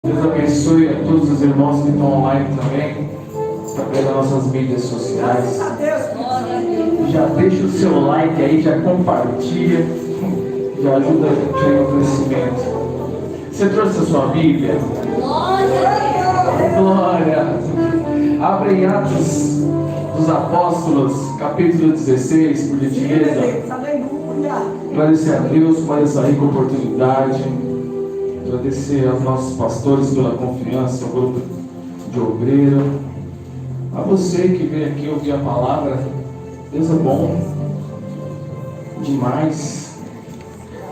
Deus abençoe a todos os irmãos que estão online também, através das nossas mídias sociais. Já deixa o seu like aí, já compartilha, já ajuda a gente aí no crescimento. Você trouxe a sua Bíblia? Glória! Abre em Atos dos Apóstolos, capítulo 16, por gentileza. Agradecer a Deus por essa rica oportunidade. Agradecer aos nossos pastores pela confiança, ao grupo de obreiro. A você que veio aqui ouvir a palavra, Deus é bom demais.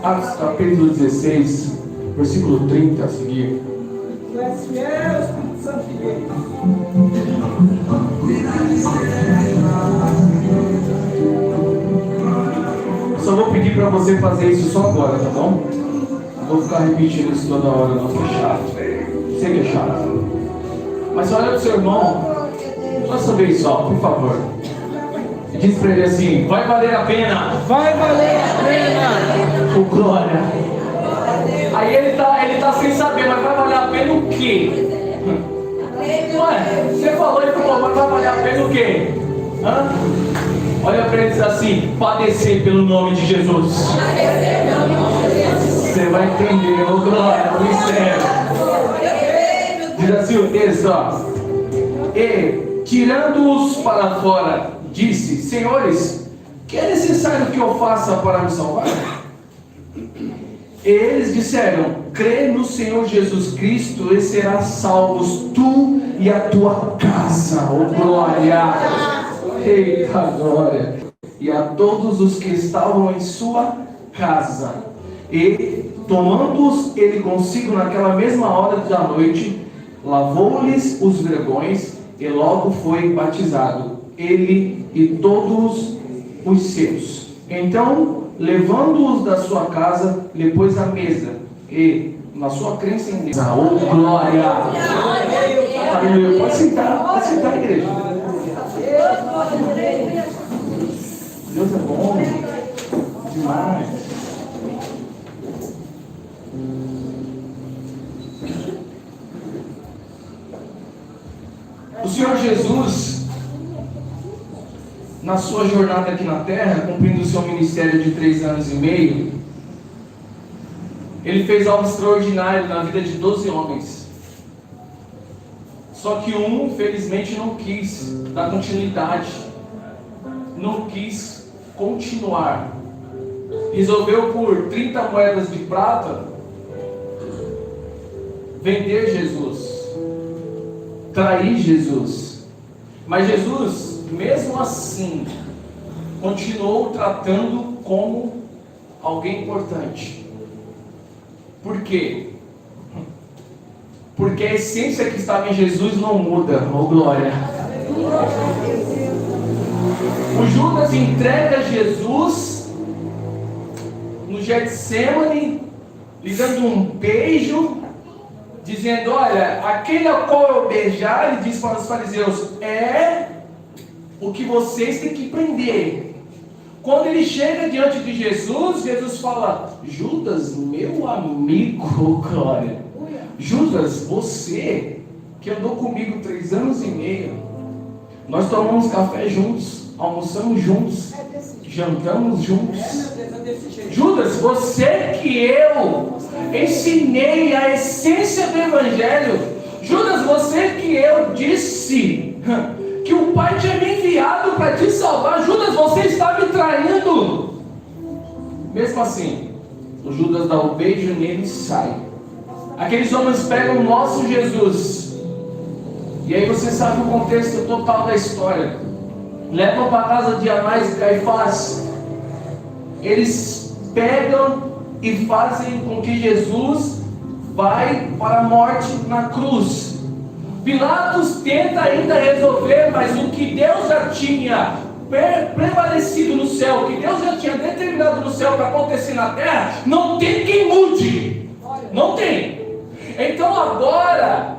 Atos capítulo 16, versículo 30 a seguir. Eu só vou pedir para você fazer isso só agora, tá bom? Não vou ficar repetindo isso toda hora, não, que é chato. Sei que é chato. Mas olha pro seu irmão, só essa vez só, por favor. E diz para ele assim: vai valer a pena. Vai valer a pena. O glória. Aí ele tá sem saber, mas vai valer a pena o quê? Ué, você falou e falou, mas vai valer a pena o quê? Hã? Olha para ele e diz assim: padecer pelo nome de Jesus. Você vai entender, ô glória, o mistério. Diz assim o texto, ó. E, tirando-os para fora, disse: senhores, que é necessário que eu faça para me salvar? Eles disseram: crê no Senhor Jesus Cristo e serás salvos tu e a tua casa, ô glória. Eita glória. E a todos os que estavam em sua casa. E, tomando-os ele consigo naquela mesma hora da noite, lavou-lhes os vergões e logo foi batizado, ele e todos os seus. Então, levando-os da sua casa, lhe pôs à mesa e, na sua crença em Deus, oh glória! Aleluia! Pode sentar, igreja. Deus é bom demais. O Senhor Jesus, na sua jornada aqui na terra, cumprindo o seu ministério de 3 anos e meio, ele fez algo extraordinário na vida de 12 homens. Só que um, infelizmente, não quis dar continuidade, não quis continuar. Resolveu por 30 moedas de prata vender Jesus, trair Jesus. Mas Jesus, mesmo assim, continuou tratando como alguém importante. Por quê? Porque a essência que estava em Jesus não muda, oh glória. O Judas entrega Jesus no Getsemane, lhe dando um beijo, dizendo: olha, aquele ao qual eu beijar, ele diz para os fariseus, é o que vocês têm que prender. Quando ele chega diante de Jesus, Jesus fala: Judas, meu amigo, glória. Judas, você que andou comigo 3 anos e meio, nós tomamos café juntos, almoçamos juntos, jantamos juntos. Judas, você que eu ensinei a essência do Evangelho. Judas, você que eu disse que o Pai tinha me enviado para te salvar. Judas, você está me traindo. Mesmo assim, o Judas dá o beijo nele e sai. Aqueles homens pegam o nosso Jesus, e aí você sabe o contexto total da história. Levam para a casa de Anás e Caifás. Eles pegam e fazem com que Jesus vai para a morte na cruz. Pilatos tenta ainda resolver, mas o que Deus já tinha prevalecido no céu, o que Deus já tinha determinado no céu para acontecer na terra, não tem quem mude. Não tem. Então agora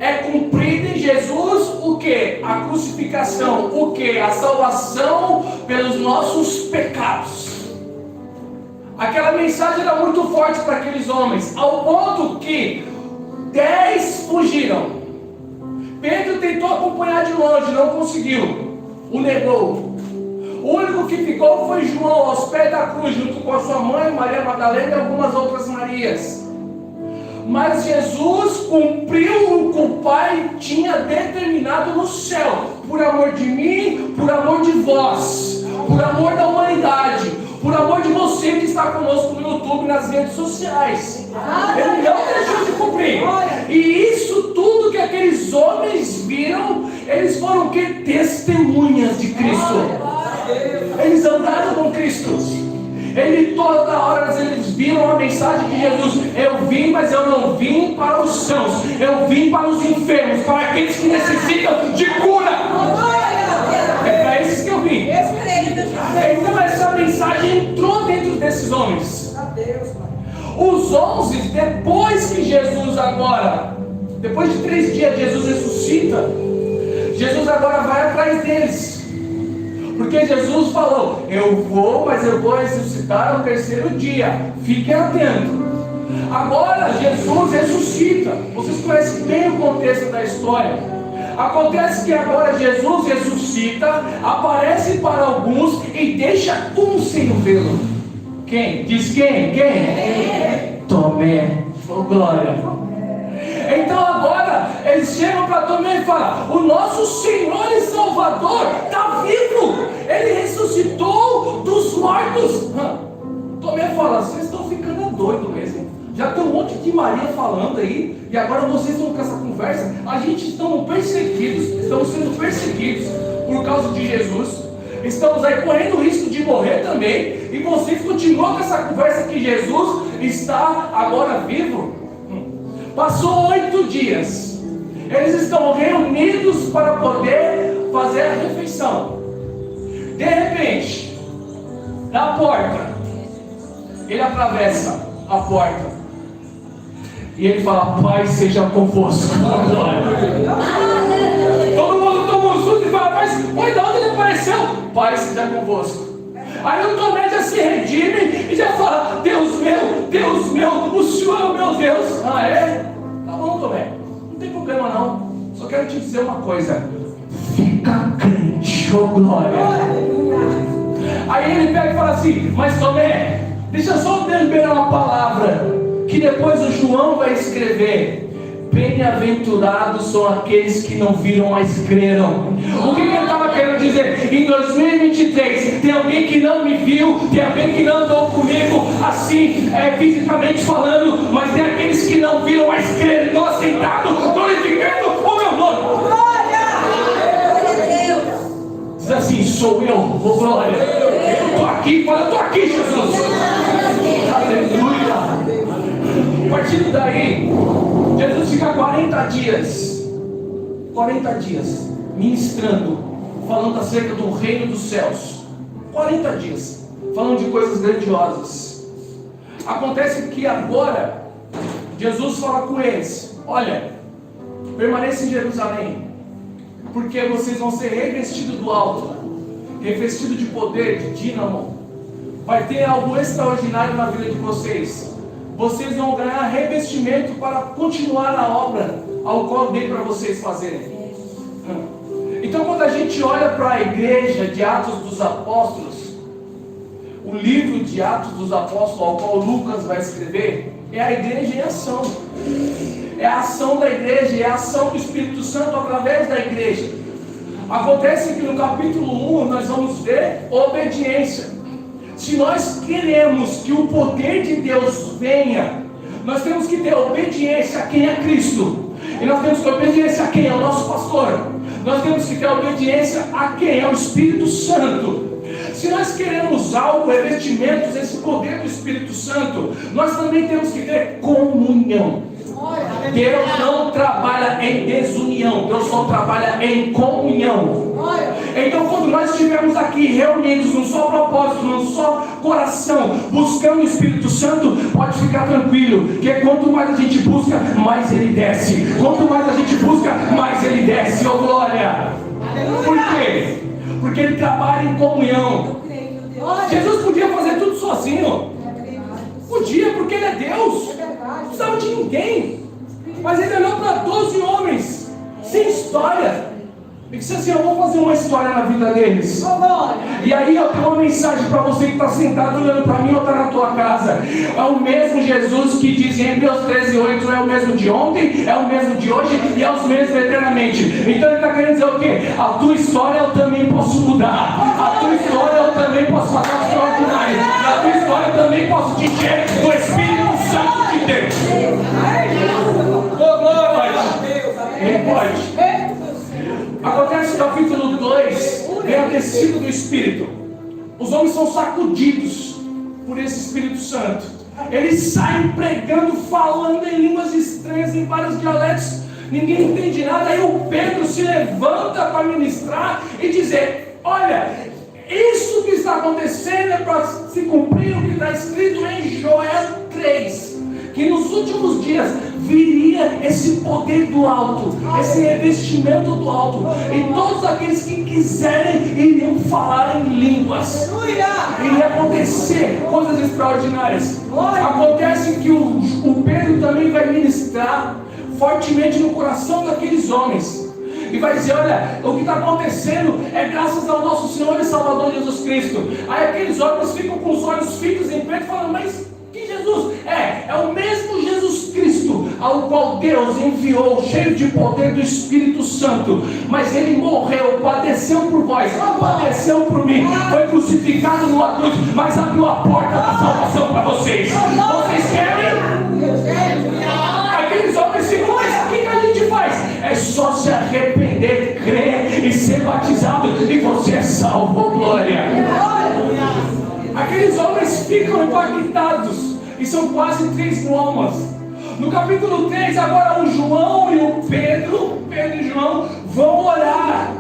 é cumprido em Jesus o que? A crucificação. O que? A salvação pelos nossos pecados. Aquela mensagem era muito forte para aqueles homens, ao ponto que 10 fugiram. Pedro tentou acompanhar de longe, não conseguiu, o negou. O único que ficou foi João, aos pés da cruz, junto com a sua mãe, Maria Madalena e algumas outras Marias. Mas Jesus cumpriu o que o Pai tinha determinado no céu, por amor de mim, por amor de vós, por amor da humanidade, por amor de você que está conosco no YouTube, nas redes sociais. Ele não deixou de cumprir. E isso tudo que aqueles homens viram, eles foram o que? Testemunhas de Cristo. Eles andaram com Cristo. Toda hora eles viram a mensagem de Jesus. Eu vim, mas eu não vim para os sãos. Eu vim para os enfermos, para aqueles que necessitam de cura. É para esses que eu vim. Então essa mensagem entrou dentro desses homens. Os 11, depois que Jesus agora, depois de 3 dias Jesus ressuscita, Jesus agora vai atrás deles. Porque Jesus falou, eu vou, mas eu vou ressuscitar no 3º dia. Fiquem atentos. Agora Jesus ressuscita. Vocês conhecem bem o contexto da história. Acontece que agora Jesus ressuscita, aparece para alguns e deixa um sem vê-lo. Quem? Diz quem? Quem? Tomé. Oh, glória. Então agora eles chegam para Tomé e falam, o nosso Senhor e Salvador está vivo, Ele ressuscitou dos mortos. Tomé fala, vocês estão ficando doidos mesmo. Já tem um monte de Maria falando aí, e agora vocês estão com essa conversa. A gente estamos sendo perseguidos por causa de Jesus. Estamos aí correndo o risco de morrer também, e vocês continuam com essa conversa que Jesus está agora vivo. Passou 8 dias. Eles estão reunidos para poder fazer a refeição. De repente, da porta, ele atravessa a porta e ele fala, Pai seja convosco. Todo mundo toma um susto e fala, mas de onde ele apareceu? Pai seja convosco. Aí o Tomé já se redime e já fala, Deus meu, o Senhor é o meu Deus. Ah, é? Tá bom, Tomé, não tem problema não. Só quero te dizer uma coisa, fica crente, oh glória. Aí ele pega e fala assim, mas Tomé, deixa só eu liberar uma palavra, que depois o João vai escrever. Bem-aventurados são aqueles que não viram, mas creram. O que ele estava querendo dizer? Em 2023, tem alguém que não me viu, tem alguém que não andou comigo, assim, fisicamente falando, mas tem aqueles que não viram, mas creram, estão aceitados, glorificando o meu nome. Diz assim, sou eu, oh glória. Estou aqui, fala, estou aqui, Jesus. Aleluia. A partir daí, Jesus fica 40 dias ministrando, falando acerca do reino dos céus. 40 dias, falando de coisas grandiosas. Acontece que agora Jesus fala com eles, olha, permaneça em Jerusalém, porque vocês vão ser revestidos do alto, revestidos de poder, de dínamo. Vai ter algo extraordinário na vida de vocês. Vocês vão ganhar revestimento para continuar a obra ao qual eu dei para vocês fazerem. Então quando a gente olha para a igreja de Atos dos Apóstolos, o livro de Atos dos Apóstolos ao qual Lucas vai escrever, é a igreja em ação. É a ação da igreja, é a ação do Espírito Santo através da igreja. Acontece que no capítulo 1 nós vamos ver obediência. Se nós queremos que o poder de Deus venha, nós temos que ter obediência a quem é Cristo. E nós temos que ter obediência a quem é o nosso pastor. Nós temos que ter obediência a quem é o Espírito Santo. Se nós queremos algo, revestimentos, esse poder do Espírito Santo, nós também temos que ter comunhão. Deus não trabalha em desunião, Deus só trabalha em comunhão. Então quando nós estivermos aqui reunidos num só propósito, num só coração, buscando o Espírito Santo, pode ficar tranquilo, que quanto mais a gente busca, mais ele desce. Quanto mais a gente busca, mais ele desce, oh glória. Por quê? Porque ele trabalha em comunhão. Jesus podia fazer tudo sozinho. Podia, porque ele é Deus. Não precisava de ninguém. Mas ele olhou para 12 homens, sem história, e disse assim: eu vou fazer uma história na vida deles. E aí eu tenho uma mensagem para você que está sentado olhando para mim ou está na tua casa. É o mesmo Jesus que diz em Hebreus 13:8: é o mesmo de ontem, é o mesmo de hoje e é os mesmos eternamente. Então ele está querendo dizer o quê? A tua história eu também posso mudar. A tua história eu também posso fazer o extraordinário. A tua história eu também posso te encher do Espírito Santo de Deus. Ele pode. Acontece no capítulo 2, vem a descida do Espírito. Os homens são sacudidos por esse Espírito Santo. Eles saem pregando, falando em línguas estranhas, em vários dialetos. Ninguém entende nada. Aí o Pedro se levanta para ministrar e dizer: olha, isso que está acontecendo é para se cumprir o que está escrito em Joel 3, que nos últimos dias viria esse poder do alto, esse revestimento do alto, e todos aqueles que quiserem iriam falar em línguas. Iria acontecer coisas extraordinárias. Acontece que o Pedro também vai ministrar fortemente no coração daqueles homens e vai dizer: olha, o que está acontecendo é graças ao nosso Senhor e Salvador Jesus Cristo. Aí aqueles homens ficam com os olhos fitos em Pedro, falando: mas que Jesus? É o mesmo Jesus Cristo ao qual Deus enviou, cheio de poder do Espírito Santo. Mas ele morreu, padeceu por vós, padeceu por mim, foi crucificado numa cruz, mas abriu a porta da salvação para vocês. Vocês querem? Aqueles homens ficam: mas o que a gente faz? É só se arrepender, crer e ser batizado, e você é salvo. Glória! Aqueles homens ficam impactados, e são quase 3.000 almas. No capítulo 3, agora o João e o Pedro e João vão orar.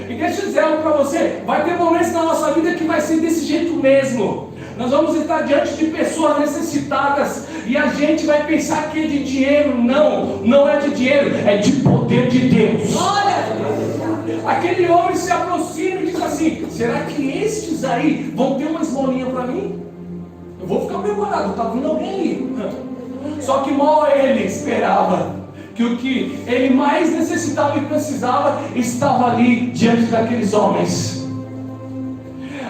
E deixa eu dizer algo para você: vai ter momentos na nossa vida que vai ser desse jeito mesmo. Nós vamos estar diante de pessoas necessitadas, e a gente vai pensar que é de dinheiro. Não é de dinheiro, é de poder de Deus. Aquele homem se aproxima e diz assim: será que estes aí vão ter uma esmolinha para mim? Eu vou ficar preparado, está vindo alguém ali. Só que mal ele esperava que o que ele mais necessitava e precisava estava ali diante daqueles homens.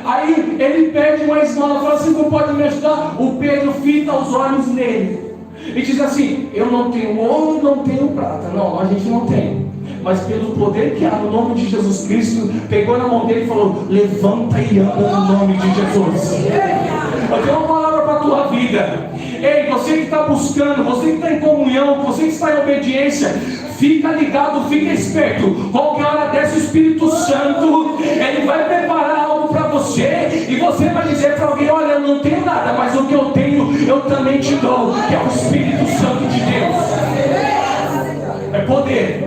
Aí ele pede uma esmola, fala assim: não pode me ajudar? O Pedro fita os olhos nele e diz assim: eu não tenho ouro, não tenho prata. Não, a gente não tem, mas pelo poder que há no nome de Jesus Cristo, pegou na mão dele e falou: levanta e anda no nome de Jesus. Eu tenho uma palavra para a tua vida. Ei, você que está buscando, você que está em comunhão, você que está em obediência, fica ligado, fica esperto. Qualquer hora dessa, o Espírito Santo, ele vai preparar algo para você, e você vai dizer para alguém: olha, eu não tenho nada, mas o que eu tenho, eu também te dou, que é o Espírito Santo de Deus. É poder.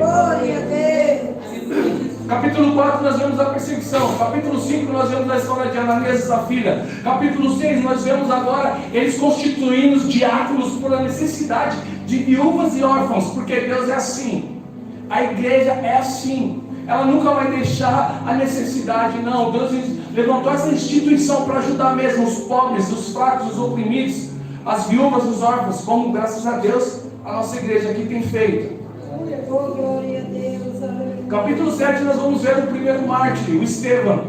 Capítulo 4 nós vemos a perseguição. Capítulo 5 nós vemos a história de Ananias e Safira. Capítulo 6 nós vemos agora eles constituindo os diáconos por a necessidade de viúvas e órfãos, porque Deus é assim. A igreja é assim. Ela nunca vai deixar a necessidade, não. Deus levantou essa instituição para ajudar mesmo os pobres, os fracos, os oprimidos, as viúvas, os órfãos, como graças a Deus a nossa igreja aqui tem feito. Glória a Deus. Capítulo 7 nós vamos ver o primeiro mártir, o Estevão.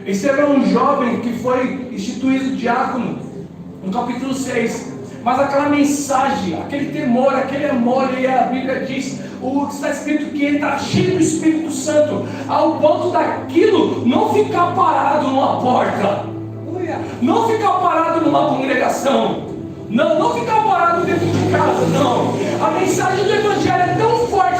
Estevão é um jovem que foi instituído diácono no capítulo 6. Mas aquela mensagem, aquele temor, aquele amor, e a Bíblia diz, o que está escrito, que ele está cheio do Espírito Santo, ao ponto daquilo não ficar parado numa porta, não ficar parado numa congregação, não ficar parado dentro de casa, não. A mensagem do Evangelho é tão forte,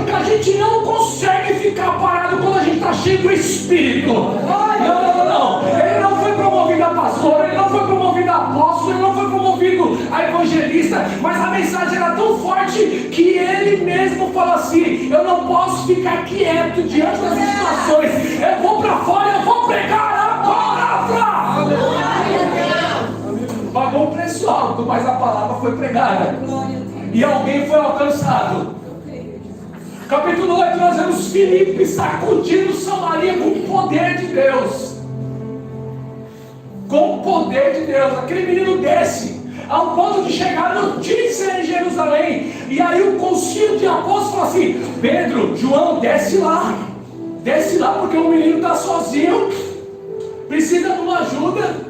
que a gente não consegue ficar parado quando a gente está cheio do Espírito. Não. Ele não foi promovido a pastor, ele não foi promovido a apóstolo, ele não foi promovido a evangelista, mas a mensagem era tão forte que ele mesmo falou assim: eu não posso ficar quieto diante das situações, eu vou para fora, eu vou pregar a palavra. Pagou um preço alto, mas a palavra foi pregada e alguém foi alcançado. Capítulo 8 nós vemos Filipe sacudindo Samaria com o poder de Deus. Com o poder de Deus, aquele menino desce. ao ponto de chegar a notícia em Jerusalém. E aí o concílio de apóstolos falou assim: Pedro, João, desce lá porque o menino está sozinho, precisa de uma ajuda.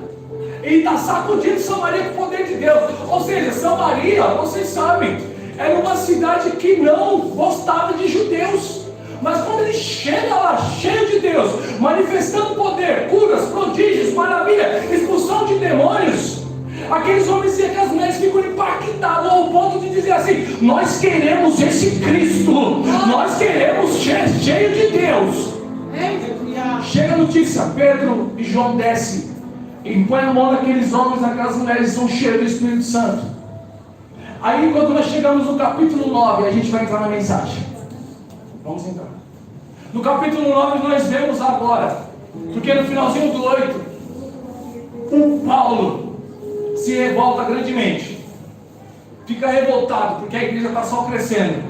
E está sacudindo Samaria com o poder de Deus. Ou seja, Samaria, vocês sabem, era uma cidade que não gostava de judeus. Mas quando ele chega lá, cheio de Deus, manifestando poder, curas, prodígios, maravilha, expulsão de demônios, aqueles homens e aquelas mulheres ficam impactados ao ponto de dizer assim: nós queremos esse Cristo, nós queremos cheio de Deus. Chega a notícia, Pedro e João descem e põe a mão naqueles homens, naquelas mulheres, são cheios do Espírito Santo. Aí quando nós chegamos no capítulo 9, a gente vai entrar na mensagem. Vamos entrar. No capítulo 9 nós vemos agora, porque no finalzinho do 8, o Paulo se revolta grandemente. Fica revoltado, porque a igreja está só crescendo.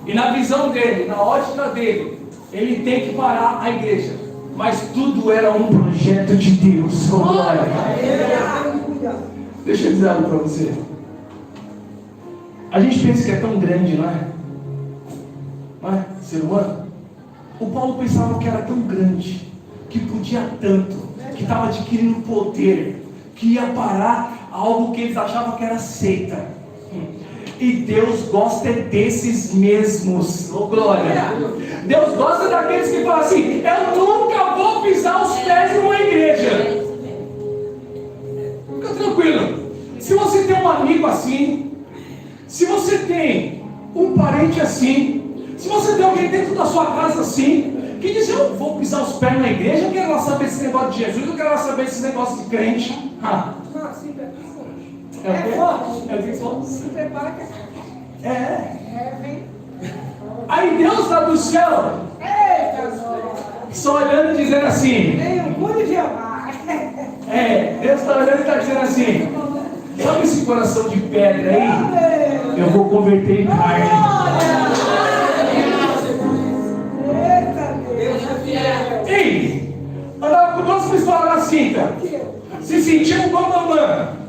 E na visão dele, na ótica dele, ele tem que parar a igreja. Mas tudo era um projeto de Deus. Oh, glória. Deixa eu dizer algo para você. A gente pensa que é tão grande, não é? Não é? Ser humano. O Paulo pensava que era tão grande, que podia tanto, que estava adquirindo poder, que ia parar algo que eles achavam que era seita. E Deus gosta desses mesmos. Oh, glória. Deus gosta daqueles que falam assim: eu nunca vou pisar os pés de uma igreja. Fica tranquilo. Se você tem um amigo assim, se você tem um parente assim, se você tem alguém dentro da sua casa assim, que diz: eu vou pisar os pés na igreja, eu quero lá saber esse negócio de Jesus, eu quero lá saber esse negócio de crente. É forte. Se prepara que Aí Deus lá do céu, só olhando e dizendo assim: tem um culo de amar. Deus está olhando e está dizendo assim: sabe esse coração de pedra aí? Eu vou converter em carne. Ei, andava com duas pistolas na cinta, se sentia um bambambam.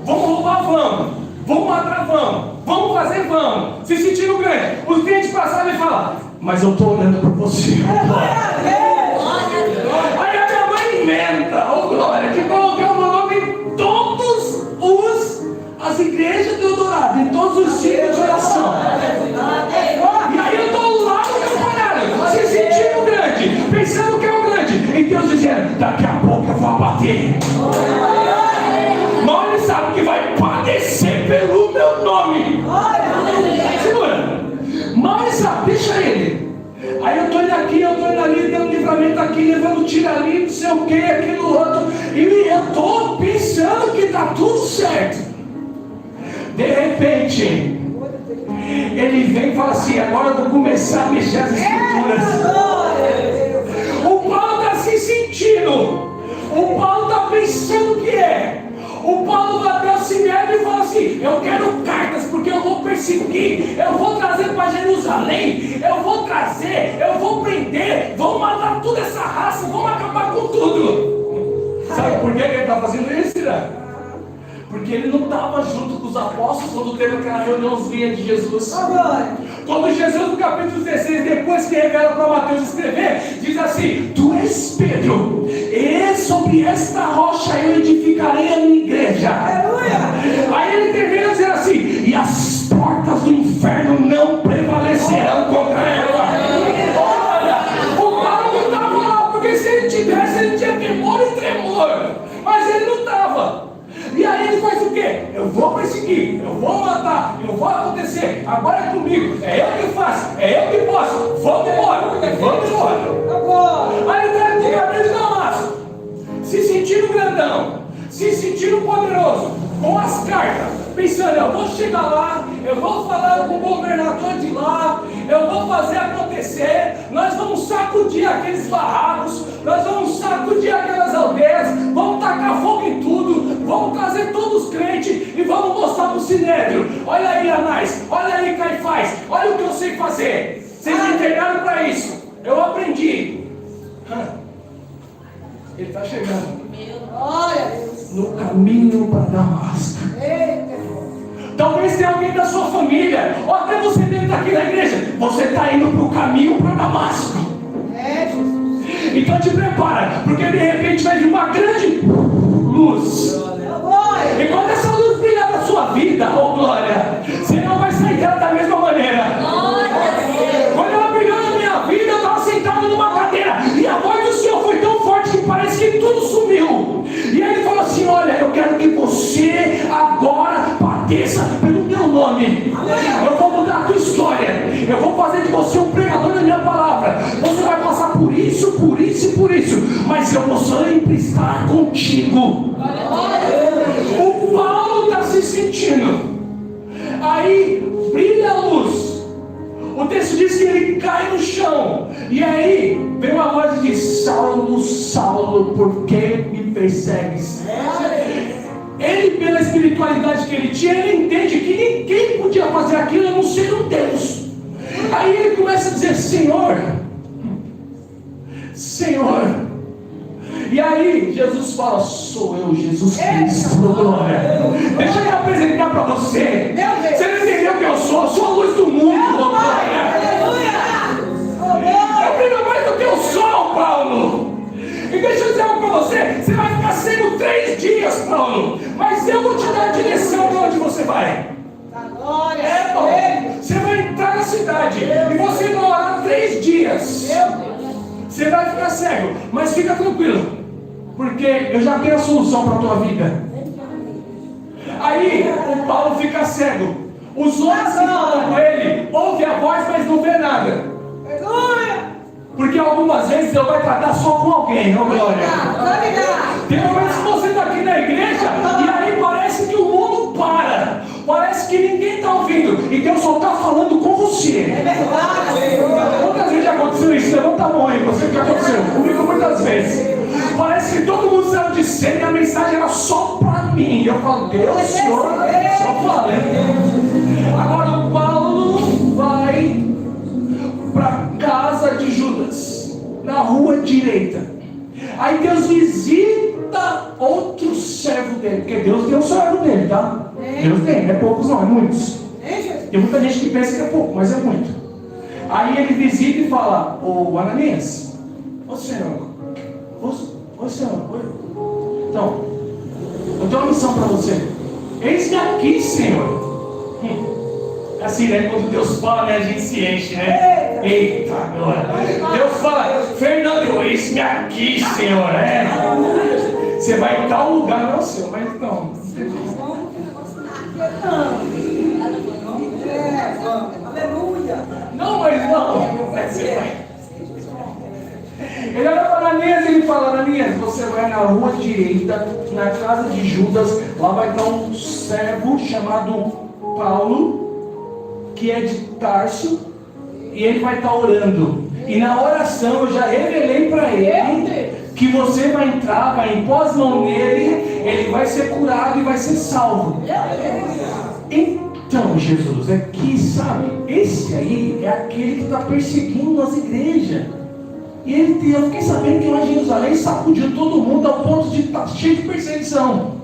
Vamos roubar, vamos. Vamos matar, vamos. Vamos fazer, vamos. Se sentindo grande. Os clientes passavam e falavam: mas eu estou orando por você. Aí a minha mãe inventa, oh glória, que colocou o meu nome em todas as igrejas do Eldorado, em todos os círculos de oração. E aí eu estou lá no campanário, se sentindo grande, pensando que é o grande. E Deus dizendo: daqui a pouco eu vou abater. Mas ele sabe que vai padecer pelo meu nome. Segura. Mas ele sabe, deixa ele. Aí eu estou indo aqui, eu estou indo ali, dando livramento aqui, levando tiro ali, não sei o que, aquilo outro. E eu estou pensando que está tudo certo. De repente, ele vem e fala assim: agora eu vou começar a mexer as escrituras. O Paulo está se sentindo. O Paulo está pensando que é. O Paulo bateu o Sinédrio e falou assim: eu quero cartas, porque eu vou perseguir, eu vou trazer para Jerusalém, eu vou trazer, eu vou prender, vou matar toda essa raça, vamos acabar com tudo. Sabe por que ele está fazendo isso, né? Porque ele não estava junto com os apóstolos quando teve aquela reuniãozinha de Jesus. Quando Jesus, no capítulo 16, depois que revela para Mateus escrever, diz assim: tu és Pedro, e sobre esta rocha eu edificarei a minha igreja. Aleluia. Aí ele termina dizendo assim: e as portas do inferno não prevalecerão contra ela. Olha, o Paulo não estava lá, porque se ele tivesse, ele tinha temor e tremor, mas ele não estava. E aí ele faz o quê? Eu vou perseguir, eu vou matar, eu vou acontecer, agora é comigo, é eu que faço, é eu que posso, vamos embora, vamos embora. Aí ele está de caminho de Damasco, se sentindo grandão, se sentindo poderoso, com as cartas, pensando: eu vou chegar lá, eu vou falar com o governador de lá, eu vou fazer acontecer, nós vamos sacudir aqueles barracos, nós vamos sacudir aquelas aldeias, vamos tacar fogo em tudo, vamos trazer todos os crentes e vamos mostrar para o Sinédrio: olha aí, Anás, olha aí, Caifás, olha o que eu sei fazer. Vocês me treinaram para isso, eu aprendi. Ele está chegando. Glória a Deus. No caminho para Damasco. Eita. Talvez tenha alguém da sua família, ou até você dentro daqui da igreja. Você está indo para o caminho para Damasco. É, Jesus. Então te prepara, porque de repente vai vir uma grande luz. Glória. E quando essa luz brilhar na sua vida, oh glória, você não vai sair dela da mesma maneira. Quando ela brilhou na minha vida, eu estava sentado numa cadeira e a voz do Senhor foi tão forte que parece que tudo sumiu. E aí ele falou assim: olha, eu quero que você agora padeça pelo meu nome. Eu vou mudar a tua história. Eu vou fazer de você um pregador da minha palavra. Você vai passar por isso, por isso e por isso, mas eu vou sempre estar contigo. O Paulo está se sentindo. Aí brilha a luz. O texto diz que ele cai no chão. E aí vem uma voz e diz: Saulo, Saulo, por que me persegues? Ele, pela espiritualidade que ele tinha, ele entende que ninguém podia fazer aquilo a não ser um Deus. Aí ele começa a dizer: Senhor, Senhor. E aí Jesus fala: sou eu, Jesus Cristo, glória. Deixa eu me apresentar para você. Você não entendeu quem eu sou? Eu sou a luz do mundo, glória. Eu brilho mais do que o sol, Paulo. E deixa eu dizer algo para você: você vai ficar cego 3 dias, Paulo, mas eu vou te dar a direção de onde você vai. Paulo, você vai entrar na cidade e você vai orar 3 dias. Você vai ficar cego, mas fica tranquilo, porque eu já tenho a solução para a tua vida. Aí o Paulo fica cego. Os homens que falam com ele ouvem a voz, mas não vê nada. Porque algumas vezes Deus vai tratar só com alguém, ó glória. Tem momentos que você está aqui na igreja e aí parece que o mundo para. Parece que ninguém está ouvindo e Deus só está falando com você. Quantas vezes já aconteceu isso? Levanta a mão aí, você que aconteceu. Comigo muitas vezes. Parece que todo mundo saiu de cena e a mensagem era só para mim. Eu falo: Deus, Senhor, só falando. Agora o Paulo vai para a casa de Judas, na rua direita. Aí Deus visita outro servo dele, porque Deus tem um servo dele, tá? Deus tem, não é poucos não, é muitos. Tem muita gente que pensa que é pouco, mas é muito. Aí ele visita e fala: ô Ananias, ô Senhor, ô Senhor, então, eu tenho uma missão para você. Eis-me aqui, Senhor. Assim, né? Quando Deus fala, né? A gente se enche, né? Eita, glória. Deus fala: Fernando, eis-me aqui, Senhor. Você vai em tal lugar, não, Senhor, mas não. Aleluia. Não, mas não. Você vai. Ele olha para Ananias e ele fala: Ananias, você vai na rua direita, na casa de Judas. Lá vai estar um servo chamado Paulo, que é de Tarso, e ele vai estar orando. E na oração eu já revelei para ele que você vai entrar, vai impor as mãos nele, ele vai ser curado e vai ser salvo. Então, Jesus, é que, sabe, esse aí é aquele que está perseguindo as igrejas. E eu fiquei sabendo que lá em Jerusalém sacudiu todo mundo ao ponto de estar cheio de perseguição.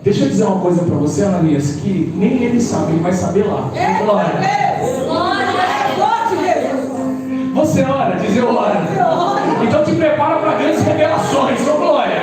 Deixa eu dizer uma coisa para você, Ananias, que nem ele sabe, ele vai saber lá. Glória. Você ora, diz eu oro. Então te prepara para grandes revelações, ô glória.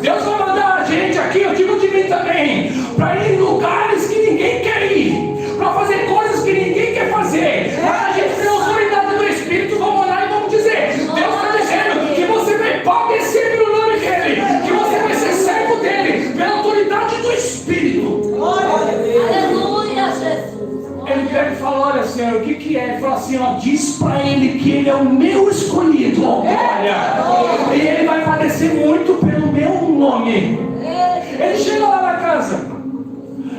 Deus vai mandar a gente aqui, eu digo de mim também, para ir em lugares que ninguém quer ir, para fazer coisas que ninguém quer fazer. Mas a gente tem a autoridade do Espírito, vamos lá e vamos dizer: Deus está dizendo que você vai padecer pelo nome dele, que você vai ser servo dele, pela autoridade do Espírito. Aleluia, Jesus. Ele pega e fala: olha, Senhor, o que é? Ele fala assim: ó, diz para ele que ele é o meu escolhido, ó glória. E ele vai padecer muito pelo meu nome. Ele chega lá na casa.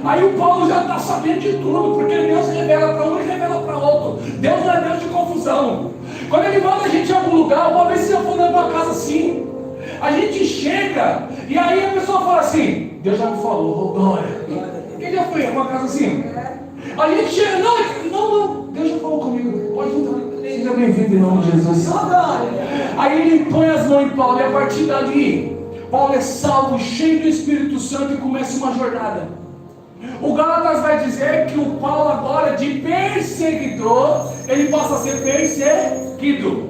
Aí o Paulo já está sabendo de tudo, porque Deus revela para um e revela para outro. Deus não é Deus de confusão. Quando ele manda a gente em algum lugar, uma vez eu fui dentro de uma casa assim, a gente chega e aí a pessoa fala assim: Deus já me falou, oh glória. Quem já foi em uma casa assim? A gente chega: não, Deus já falou comigo, pode entrar. Seja bem-vindo em nome de Jesus. Aí ele põe as mãos em Paulo e a partir dali, Paulo é salvo, cheio do Espírito Santo e começa uma jornada. O Gálatas vai dizer que o Paulo agora de perseguidor, ele passa a ser perseguido.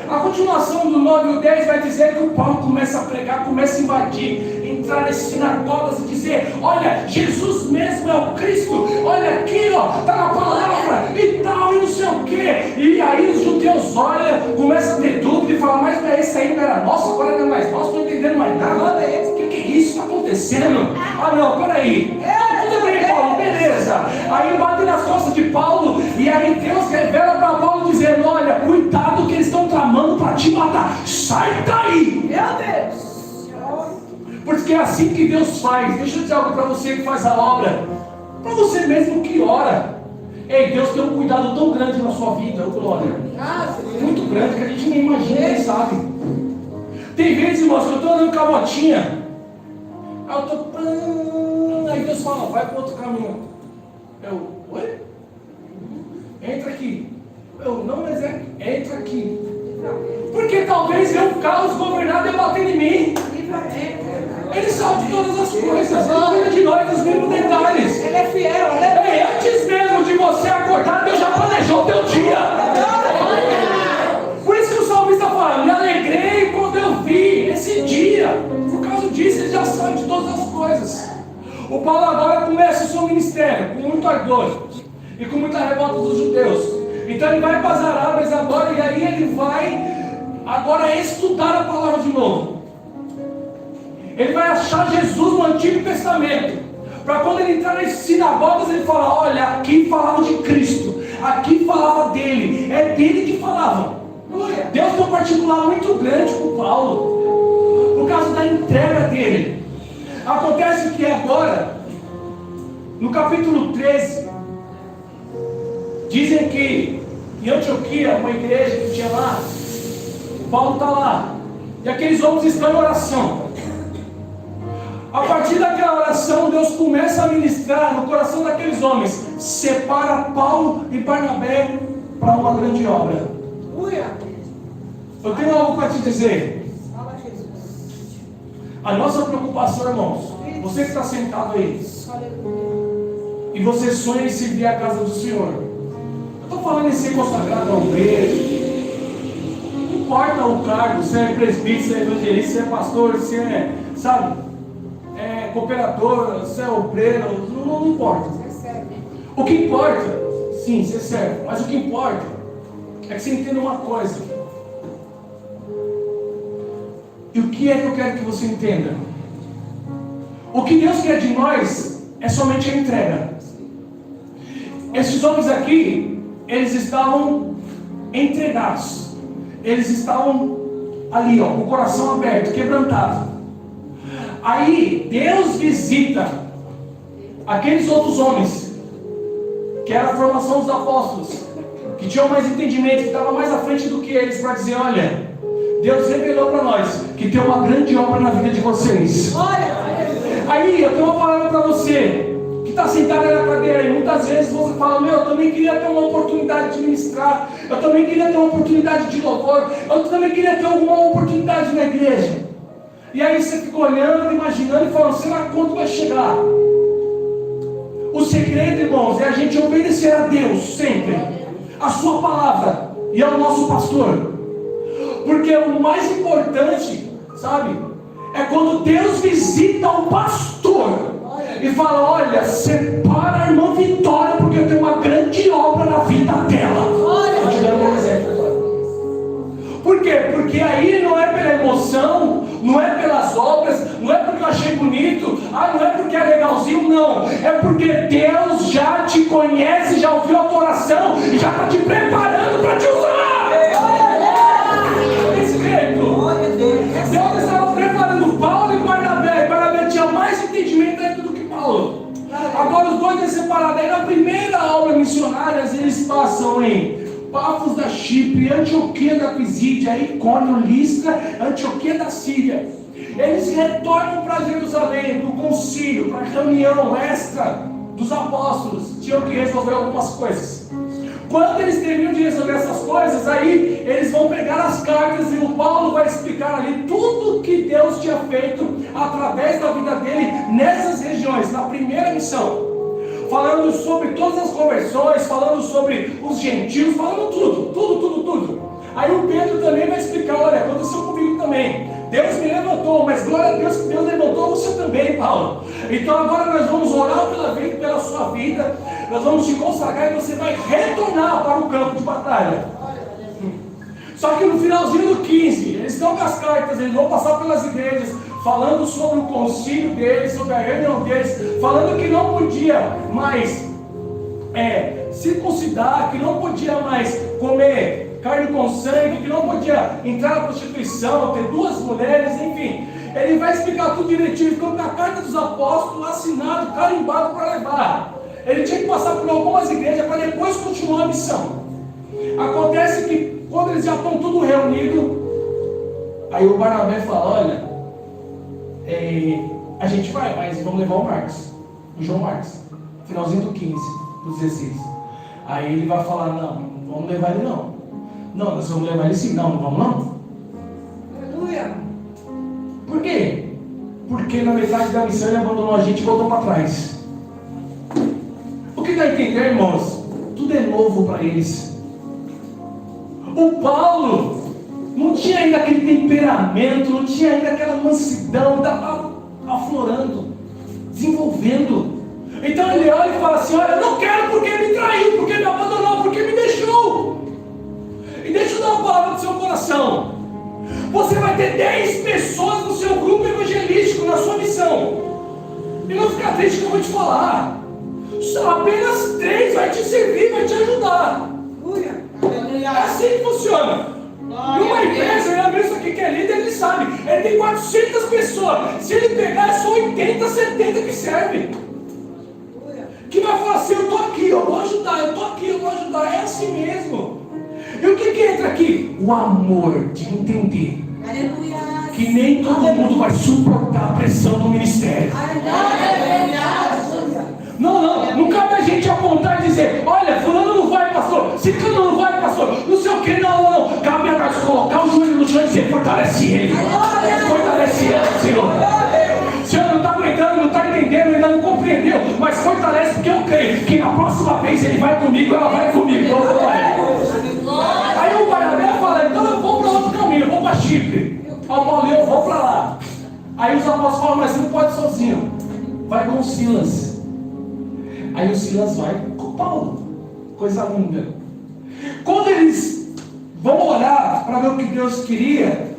A continuação do 9 e o 10 vai dizer que o Paulo começa a pregar, começa a invadir, entrar nas sinagogas e dizer: olha, Jesus mesmo é o Cristo, olha aqui, ó, está na palavra e tal, e não sei o que. E aí os judeus olham, começam a ter dúvida e falam: mas esse aí não era nosso, agora não é mais nosso, não estou entendendo mais nada. O que é isso que está acontecendo? Ah não, peraí, tudo bem, Paulo, beleza. Aí bate nas costas de Paulo e aí Deus revela para Paulo dizendo: olha, cuidado que eles estão tramando para te matar, sai daí. Meu Deus. Porque é assim que Deus faz. Deixa eu dizer algo para você que faz a obra, para você mesmo que ora. Ei, Deus tem um cuidado tão grande na sua vida, glória, muito grande que a gente nem imagina, nem sabe. Tem vezes, irmãos, que eu estou andando com a motinha, aí eu estou, aí Deus fala: vai para outro caminho. Eu, oi? Entra aqui. Eu, não, mas entra aqui. Porque talvez ver um caos governado e bater em mim. Ele sabe de todas as coisas, ele cuida de nós nos mínimos detalhes. Ele é fiel, Ei, antes mesmo de você acordar, Deus já planejou o teu dia. Por isso que o salmista fala: me alegrei quando eu vi esse dia. Por causa disso, ele já sabe de todas as coisas. O Paulo agora começa o seu ministério com muito ardor e com muita revolta dos judeus. Então ele vai para as Arábias agora, e aí ele vai agora estudar a palavra de novo. Ele vai achar Jesus no Antigo Testamento, para quando ele entrar nas sinagogas, ele falar: olha, aqui falava de Cristo, aqui falava dele, é dele que falava. Deus tem um particular muito grande com Paulo, por causa da entrega dele. Acontece que agora, no capítulo 13, dizem que em Antioquia, uma igreja que tinha lá, Paulo está lá, e aqueles homens estão em oração. A partir daquela oração, Deus começa a ministrar no coração daqueles homens, separa Paulo e Barnabé para uma grande obra. Eu tenho algo para te dizer. A nossa preocupação, irmãos, você que está sentado aí e você sonha em servir a casa do Senhor, eu estou falando em ser consagrado a um igreja. Não importa o cargo, se é presbítero, se é evangelista, se é pastor, se é, sabe, cooperador, se é obreiro, não importa. O que importa, sim, você serve, mas o que importa é que você entenda uma coisa. E o que é que eu quero que você entenda? O que Deus quer de nós é somente a entrega. Esses homens aqui, eles estavam entregados, eles estavam ali, ó, com o coração aberto, quebrantado. Aí Deus visita aqueles outros homens, que era a formação dos apóstolos, que tinham mais entendimento, que estavam mais à frente do que eles, para dizer: olha, Deus revelou para nós que tem uma grande obra na vida de vocês. Aí eu tenho uma palavra para você que está sentado na cadeira, e muitas vezes você fala: meu, eu também queria ter uma oportunidade de ministrar, eu também queria ter uma oportunidade de louvor, eu também queria ter alguma oportunidade na igreja. E aí você fica olhando, imaginando e falando: será quando vai chegar? O segredo, irmãos, é a gente obedecer a Deus sempre, a sua palavra e ao nosso pastor. Porque o mais importante, sabe, é quando Deus visita o pastor e fala: olha, separa a irmã Vitória, porque eu tenho uma grande obra na vida dela. Estou te dando um exemplo agora. Por quê? Porque aí não é pela emoção, não é pelas obras, não é porque eu achei bonito, não é porque é legalzinho, não. É porque Deus já te conhece, já ouviu a tua oração e já está te preparando para te usar. Desse jeito. Deus estava preparando Paulo e Barnabé. Barnabé tinha mais entendimento ainda do que Paulo. Agora os dois estão separados. Aí na primeira obra missionária, eles passam em Pafos da Chipre, Antioquia da Pisídia, Icônio, Listra, Antioquia da Síria. Eles retornam para Jerusalém, para o concílio, para a reunião extra dos apóstolos. Tinham que resolver algumas coisas. Quando eles terminam de resolver essas coisas, aí eles vão pegar as cartas e o Paulo vai explicar ali tudo que Deus tinha feito através da vida dele nessas regiões, na primeira missão. Falando sobre todas as conversões, falando sobre os gentios, falando tudo. Aí o Pedro também vai explicar, olha, aconteceu comigo também. Deus me levantou, mas glória a Deus que Deus levantou você também, Paulo. Então agora nós vamos orar pela sua vida, nós vamos te consagrar e você vai retornar para o campo de batalha. Só que no finalzinho do 15, eles estão com as cartas, eles vão passar pelas igrejas, falando sobre o concílio deles, sobre a reunião deles, falando que não podia mais circuncidar, que não podia mais comer carne com sangue, que não podia entrar na prostituição, ter 2 mulheres, enfim. Ele vai explicar tudo direitinho, ficou com a carta dos apóstolos, assinado, carimbado para levar. Ele tinha que passar por algumas igrejas para depois continuar a missão. Acontece que quando eles já estão tudo reunidos, aí o Barnabé fala, olha, a gente vai, mas vamos levar o João Marcos, finalzinho do 15, do 16. Aí ele vai falar, não vamos levar ele não. Não, nós vamos levar ele sim. Não vamos não? Aleluia. Por quê? Porque na metade da missão ele abandonou a gente e voltou para trás. O que dá a entender, irmãos? Tudo é novo para eles. O Paulo não tinha ainda aquele temperamento, não tinha ainda aquela mansidão, estava aflorando, desenvolvendo. Então ele olha e fala assim, olha, eu não quero porque me traiu, porque me abandonou, porque me deixou. E deixa eu dar uma palavra no seu coração. Você vai ter 10 pessoas no seu grupo evangelístico, na sua missão. E não fica triste que eu vou te falar. Só apenas 3 vai te servir, vai te ajudar. É assim que funciona. Numa empresa, ele abriu isso aqui que é líder, ele sabe. Ele tem 400 pessoas. Se ele pegar, é só 80, 70 que serve. Que vai falar assim, eu estou aqui, eu vou ajudar, eu estou aqui, eu vou ajudar. É assim mesmo. E o que entra aqui? O amor de entender. Aleluia. Que nem todo mundo vai suportar a pressão do ministério. Não cabe a gente apontar e dizer, olha, fulano não vai, pastor, ciclano não vai, pastor, não sei o que, não. Cabe a nós colocar o joelho no chão e dizer, fortalece ele. Fortalece ele, Senhor. O Senhor não está aguentando, não está entendendo, ainda não compreendeu, mas fortalece porque eu creio que na próxima vez ele vai comigo, ela vai comigo. Então eu vou lá. Aí o Barnabé fala, então eu vou para outro caminho, eu vou para Chipre. Ao Paulo, eu vou para lá. Aí os apóstolos falam, mas você não pode sozinho. Vai com o Silas. Aí o Silas vai com o Paulo. Coisa linda. Quando eles vão orar para ver o que Deus queria,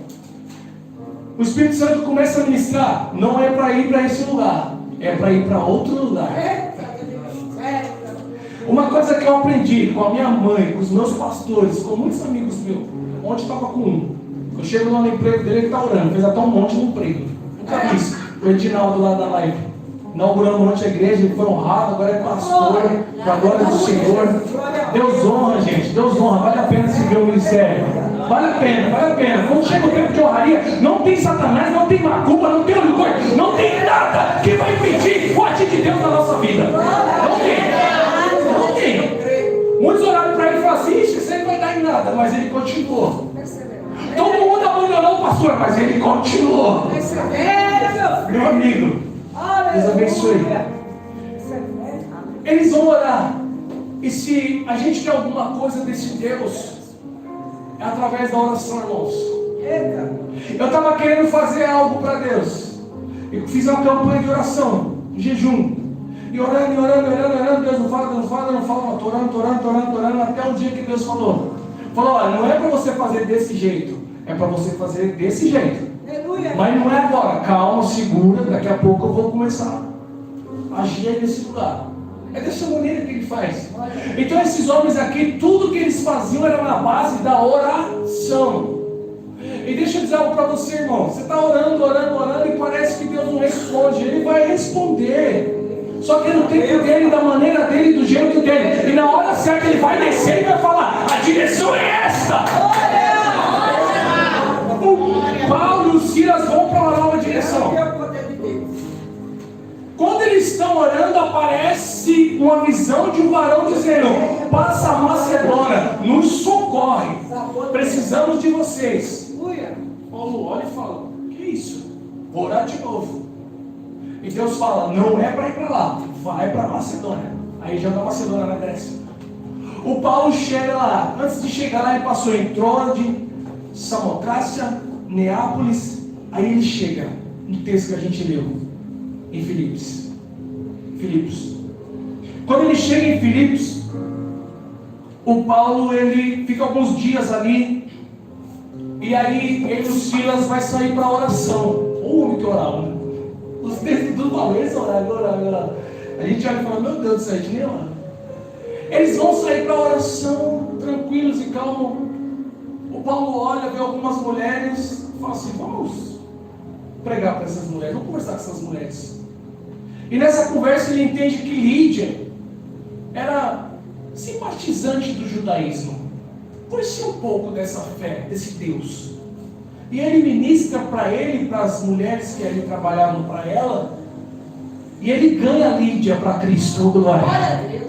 o Espírito Santo começa a ministrar. Não é para ir para esse lugar, é para ir para outro lugar. Uma coisa que eu aprendi com a minha mãe, com os meus pastores, com muitos amigos meus. Ontem estava com um. Eu chego no emprego dele, ele está orando. Fez até um monte no emprego. Nunca vi isso. O Edinaldo lá da live. Inaugurando um monte de igreja, ele foi honrado, agora é pastor, para a glória do Senhor. Deus honra, gente, Deus honra, vale a pena seguir o ministério. Vale a pena. Quando chega o tempo de honraria, não tem Satanás, não tem macumba, não tem orgulho, não tem nada que vai impedir o agir de Deus na nossa vida. Não tem. Muitos oraram para ele e falaram assim, isso aí não vai dar em nada, mas ele continuou. Todo mundo abandonou o pastor, mas ele continuou. Meu amigo, Deus abençoe. Eles vão orar. E se a gente quer alguma coisa desse Deus, é através da oração, irmãos. Eu estava querendo fazer algo para Deus. Eu fiz uma campanha de oração, de jejum. E orando, Deus não fala, estou orando, até o dia que Deus falou, olha, não é para você fazer desse jeito, é para você fazer desse jeito. Mas não é agora, calma, segura, daqui a pouco eu vou começar a agir nesse lugar. É dessa maneira que ele faz. Então esses homens aqui, tudo que eles faziam era na base da oração. E deixa eu dizer algo para você, irmão. Você está orando e parece que Deus não responde. Ele vai responder. Só que no tempo dele, da maneira dele, do jeito dele. E na hora certa ele vai descer e vai falar, a direção é esta. O Paulo e o Silas vão para uma nova direção. Quando eles estão orando, aparece teve uma visão de um varão dizendo: passa a Macedônia, nos socorre, precisamos de vocês. Paulo olha e fala: que isso? Vou orar de novo. E Deus fala: não é para ir para lá, vai para Macedônia. Aí joga Macedônia na Grécia. O Paulo chega lá, antes de chegar lá ele passou em Troade, Samotrácia, Neápolis. Aí ele chega no texto que a gente leu, em Filipos. Quando ele chega em Filipos, o Paulo ele fica alguns dias ali. E aí ele e o Silas vai sair para oração. O homem que orava, né? Os textos do Paulo, eles oravam. A gente olha e fala: meu Deus do céu, a gente nem ora. Eles vão sair para oração, tranquilos e calmos. O Paulo olha, vê algumas mulheres e fala assim: vamos pregar para essas mulheres, vamos conversar com essas mulheres. E nessa conversa ele entende que Lídia era simpatizante do judaísmo, conhecia um pouco dessa fé, desse Deus. E ele ministra para ele e para as mulheres que ali trabalhavam para ela, e ele ganha Lídia para Cristo. Glória a Deus.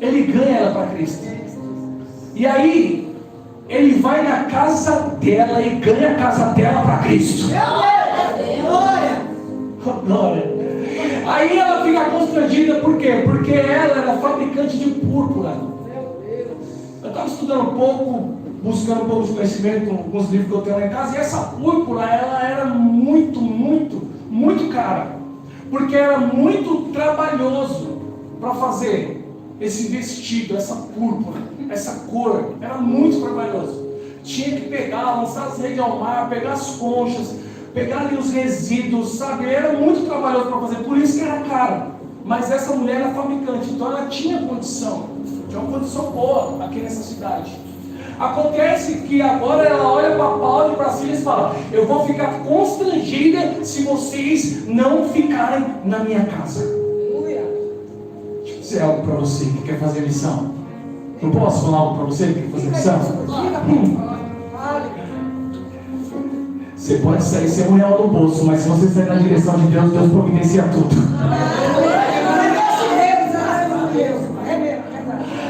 Ele ganha ela para Cristo. E aí ele vai na casa dela e ganha a casa dela para Cristo. Glória. Aí ela fica constrangida, por quê? Porque ela era fabricante de púrpura. Eu estava estudando um pouco, buscando um pouco de conhecimento com alguns livros que eu tenho lá em casa, e essa púrpura, ela era muito cara, porque era muito trabalhoso para fazer esse vestido, essa púrpura, essa cor, era muito trabalhoso. Tinha que pegar, lançar as redes ao mar, pegar as conchas, pegar ali os resíduos, sabe? Era muito trabalhoso para fazer, por isso que era caro. Mas essa mulher era fabricante, então ela tinha condição, tinha uma condição boa aqui nessa cidade. Acontece que agora ela olha para Paulo e para Silas e fala: eu vou ficar constrangida se vocês não ficarem na minha casa. Deixa eu dizer algo para você que quer fazer missão. Eu posso falar algo para você que quer fazer missão? Você pode sair sem um real no bolso, mas se você sair na direção de Deus, Deus providencia tudo.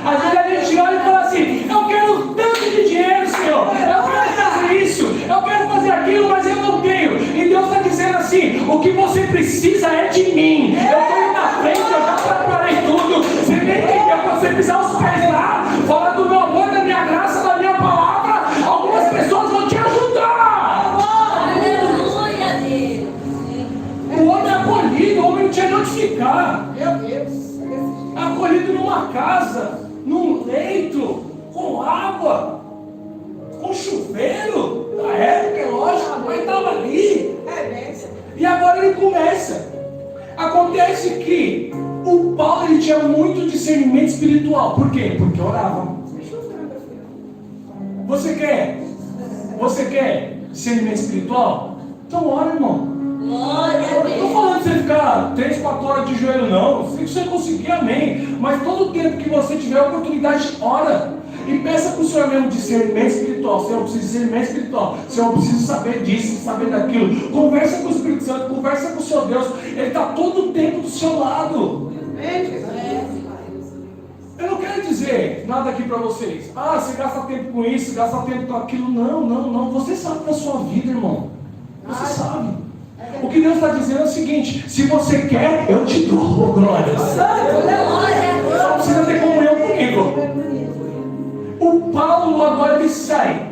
Às vezes a gente olha e fala assim: eu quero tanto de dinheiro, Senhor, eu quero fazer isso, eu quero fazer aquilo, mas eu não tenho. E Deus está dizendo assim: o que você precisa é de mim. Eu estou indo na frente, eu já preparei tudo. Você nem entendeu que você precisa os pés lá, fora do meu amor, da minha graça, da minha palavra. Algumas pessoas vão te ajudar. Aleluia, Deus. O homem é acolhido, o homem não tinha de onde ficar. Meu Deus. Acolhido numa casa, num leito, com água, com chuveiro. Na época, é lógico, mas estava ali. E agora ele começa. Acontece que o Paulo ele tinha muito discernimento espiritual. Por quê? Porque orava. Você quer discernimento espiritual? Então ora, irmão. Glória a Eu não Deus. estou falando de você ficar 3, 4 horas de joelho, não. Se você conseguir, amém. Mas todo o tempo que você tiver oportunidade, ora. E peça para o Senhor mesmo discernimento espiritual. Senhor, eu preciso de discernimento espiritual. Senhor, eu preciso saber disso, saber daquilo. Conversa com o Espírito Santo, conversa com o seu Deus. Ele está todo o tempo do seu lado. Eu não quero dizer nada aqui para vocês: ah, você gasta tempo com isso, gasta tempo com aquilo. Não. Você sabe da sua vida, irmão. Você sabe. O que Deus está dizendo é o seguinte: se você quer, eu te dou. Glória. Só precisa ter comunhão comigo. O Paulo agora ele sai.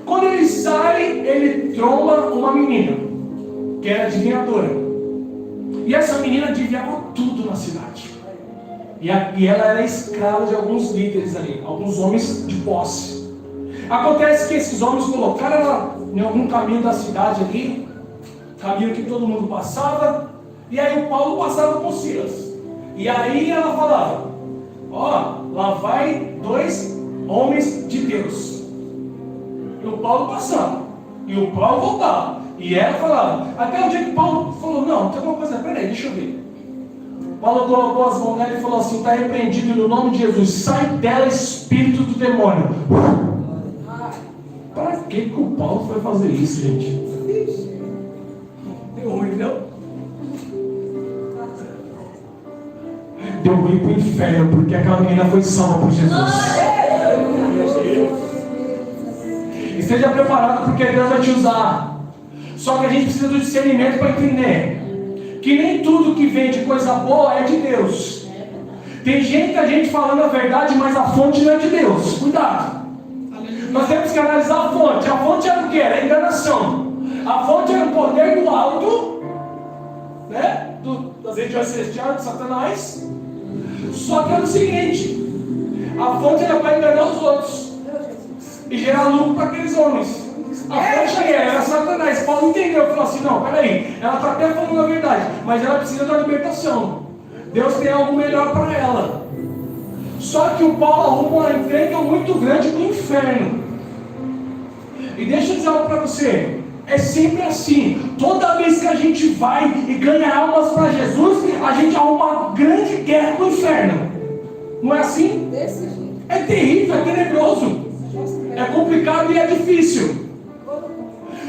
Quando ele sai, ele tromba uma menina que era adivinhadora. E essa menina adivinhava tudo na cidade. E ela era escrava de alguns líderes ali, alguns homens de posse. Acontece que esses homens colocaram ela em algum caminho da cidade ali, caminho que todo mundo passava, e aí o Paulo passava com Silas. E aí ela falava: ó, lá vai 2 homens de Deus. E o Paulo passava, e o Paulo voltava, e ela falava, até o dia que Paulo falou: não, tem alguma coisa, peraí, deixa eu ver. Paulo colocou as mãos nela e falou assim: está repreendido no nome de Jesus, sai dela, espírito do demônio. Para que o Paulo foi fazer isso, gente? Deu ruim, não? deu ruim para o inferno, porque aquela menina foi salva por Jesus. Esteja preparado, porque Deus vai te usar. Só que a gente precisa do discernimento para entender que nem tudo que vem de coisa boa é de Deus. Tem gente falando a verdade, mas a fonte não é de Deus. Cuidado. Nós temos que analisar a fonte. A fonte era o que? Era a enganação. A fonte era o poder do alto, né? Das regiões celestiais de Satanás. Só que era o seguinte: a fonte era para enganar os outros e gerar lucro para aqueles homens. A fonte era Satanás. Paulo entendeu, falou assim: não, peraí, ela está até falando a verdade, mas ela precisa da libertação. Deus tem algo melhor para ela. Só que o Paulo arruma uma encrenca muito grande para o inferno. E deixa eu dizer algo para você: é sempre assim. Toda vez que a gente vai e ganha almas para Jesus, a gente arruma uma grande guerra com o inferno. Não é assim? Desse jeito. É terrível, é tenebroso, é complicado e é difícil.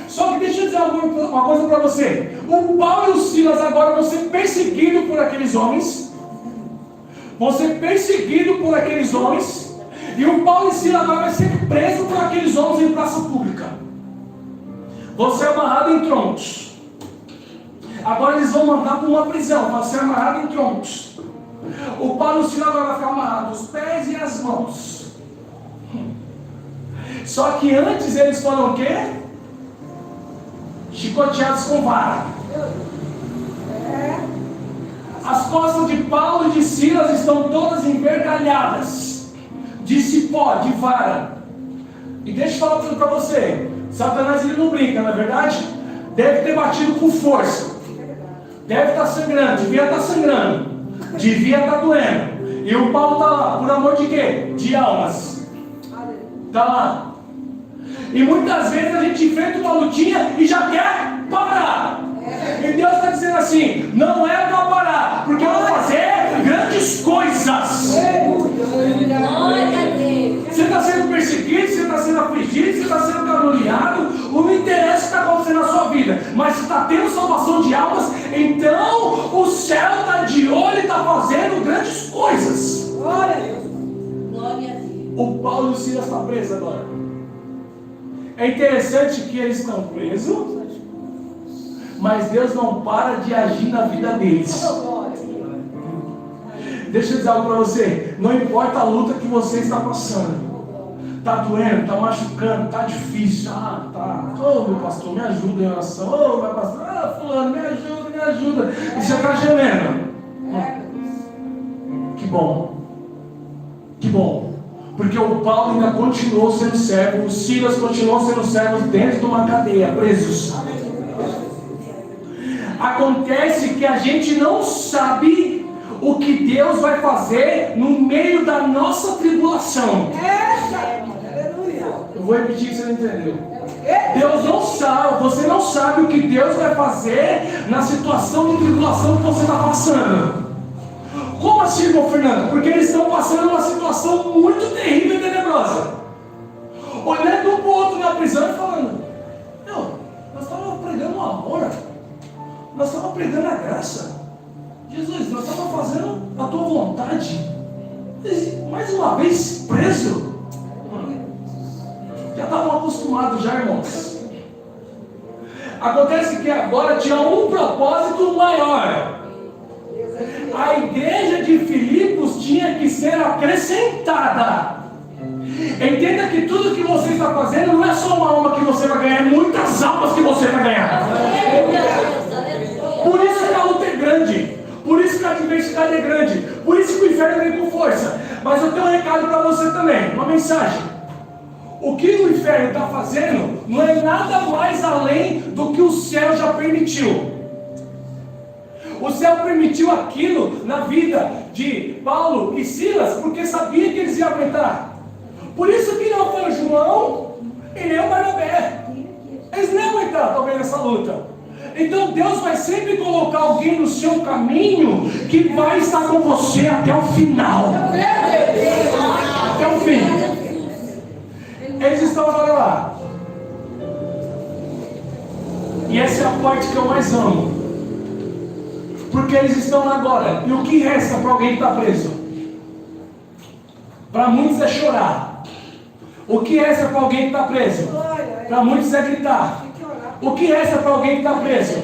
Só que deixa eu dizer uma coisa para você: o Paulo e o Silas agora vão ser perseguidos por aqueles homens. Vão ser perseguidos por aqueles homens. E o Paulo e Silas agora vai ser preso por aqueles homens em praça pública. Vão ser amarrados em troncos. Agora eles vão mandar para uma prisão. Vão ser amarrados em troncos. O Paulo e o Silas agora vai ficar amarrados os pés e as mãos. Só que antes eles foram o quê? Chicoteados com vara. As costas de Paulo e de Silas estão todas envergalhadas de cipó, de vara. E deixa eu falar tudo para você: Satanás ele não brinca, não é verdade? Deve ter batido com força, deve estar sangrando, devia estar sangrando, devia estar doendo. E o Paulo está lá, por amor de quê? De almas. Está lá. E muitas vezes a gente enfrenta uma lutinha e já quer parar. E Deus está dizendo assim: não é para parar, porque eu vou fazer grandes coisas. Glória a Deus. Você está sendo perseguido, você está sendo afligido, você está sendo caluniado. Não interessa o que está acontecendo na sua vida, mas se está tendo salvação de almas, então o céu está de olho e está fazendo grandes coisas. Glória a Deus. Glória a Deus. O Paulo e o Silas estão presos agora. É interessante que eles estão presos, mas Deus não para de agir na vida deles. Deixa eu dizer algo para você: não importa a luta que você está passando, está doendo, está machucando, está difícil. Tá. Meu pastor, me ajuda em oração. Meu pastor, fulano, me ajuda. E você está gemendo. Que bom. Porque o Paulo ainda continuou sendo servo, o Silas continuou sendo servos dentro de uma cadeia, presos. Acontece que a gente não sabe o que Deus vai fazer no meio da nossa tribulação. Eu vou repetir que você não entendeu. Deus não sabe, você não sabe o que Deus vai fazer na situação de tribulação que você está passando. Como assim, irmão Fernando? Porque eles estão passando uma situação muito terrível e tenebrosa. Olhando um para o outro na prisão e falando: nós estávamos pregando o amor, nós estávamos pregando a graça. Jesus, nós estávamos fazendo a tua vontade. Mais uma vez preso. Já estavam acostumados já, irmãos. Acontece que agora tinha um propósito maior. A igreja de Filipos tinha que ser acrescentada. Entenda que tudo que você está fazendo não é só uma alma que você vai ganhar, é muitas almas que você vai ganhar. Por isso que a luta é grande, por isso que a adversidade é grande, por isso que o inferno vem com força. Mas eu tenho um recado para você também, uma mensagem. O que o inferno está fazendo não é nada mais além do que o céu já permitiu. O céu permitiu aquilo na vida de Paulo e Silas, porque sabia que eles iam aguentar. Por isso que não foi o João e nem o Barnabé. Eles não iam aguentar talvez essa luta. Então Deus vai sempre colocar alguém no seu caminho que vai estar com você até o final. Até o fim. Eles estão agora lá. E essa é a parte que eu mais amo. porque eles estão lá agora. E o que resta para alguém que está preso? Para muitos é chorar. O que resta para alguém que está preso? Para muitos é gritar. O que resta para alguém que está preso?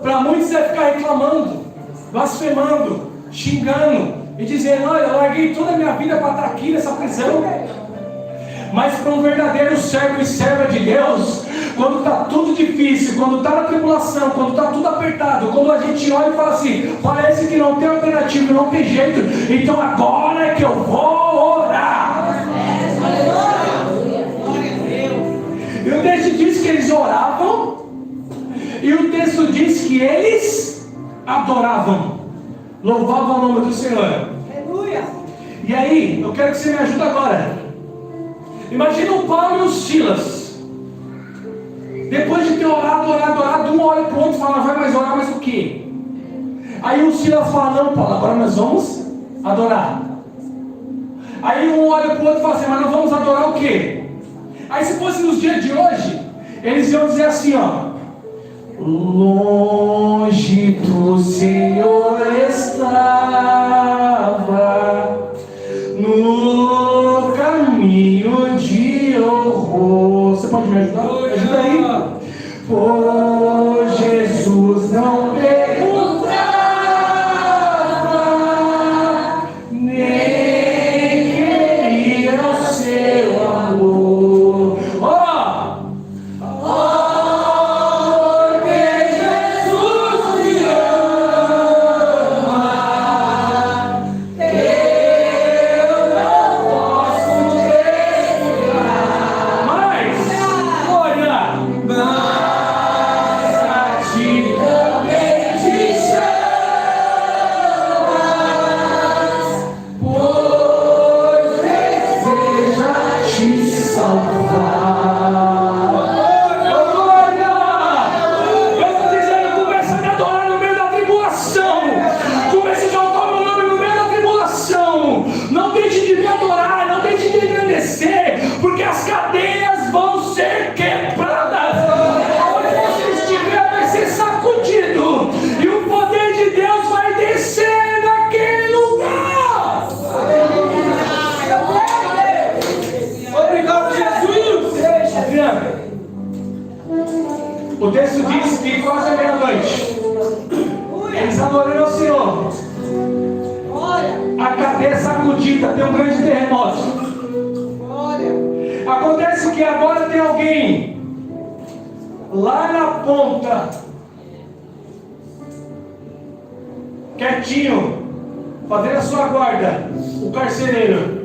Para muitos é ficar reclamando, blasfemando, xingando e dizendo: olha, eu larguei toda a minha vida para estar aqui nessa prisão. Mas para um verdadeiro servo e serva de Deus, quando está tudo difícil, quando está na tribulação, quando está tudo apertado, quando a gente olha e fala assim: parece que não tem alternativa, não tem jeito, então agora é que eu vou orar. E o texto diz que eles oravam, e o texto diz que eles adoravam, louvavam o nome do Senhor. E aí, eu quero que você me ajude agora. Imagina o Paulo e os Silas, depois de ter orado, um olha para o outro e fala: vai mais orar, mas o quê? Aí o Silas fala: não, Paulo, agora nós vamos adorar. Aí um olha para o outro e fala assim: mas nós vamos adorar o quê? Aí se fosse nos dias de hoje, eles iam dizer assim, ó: longe do Senhor estava, no caminho de horror. Você pode me ajudar? Ajuda aí. Por Jesus não perguntava, nem queria o seu amor. Porque Jesus me ama, eu não posso desviar. Mas, olha, mas a ti também te chamas, pois deseja te salvar. Olha, eu estou dizendo: comece a me adorar no meio da tribulação, comece a exaltar o meu nome no meio da tribulação. Não deixe de me adorar, não deixe de me agradecer, porque as cadeias vão ser quebradas. Onde você estiver vai ser sacudido, e o poder de Deus vai descer naquele lugar. Obrigado, Jesus. Adriano, o texto diz que quase à meia-noite eles adoraram ao Senhor. A cadeia sacudida, tem um grande terremoto. Acontece que agora tem alguém lá na ponta, quietinho, fazendo a sua guarda, o carcereiro.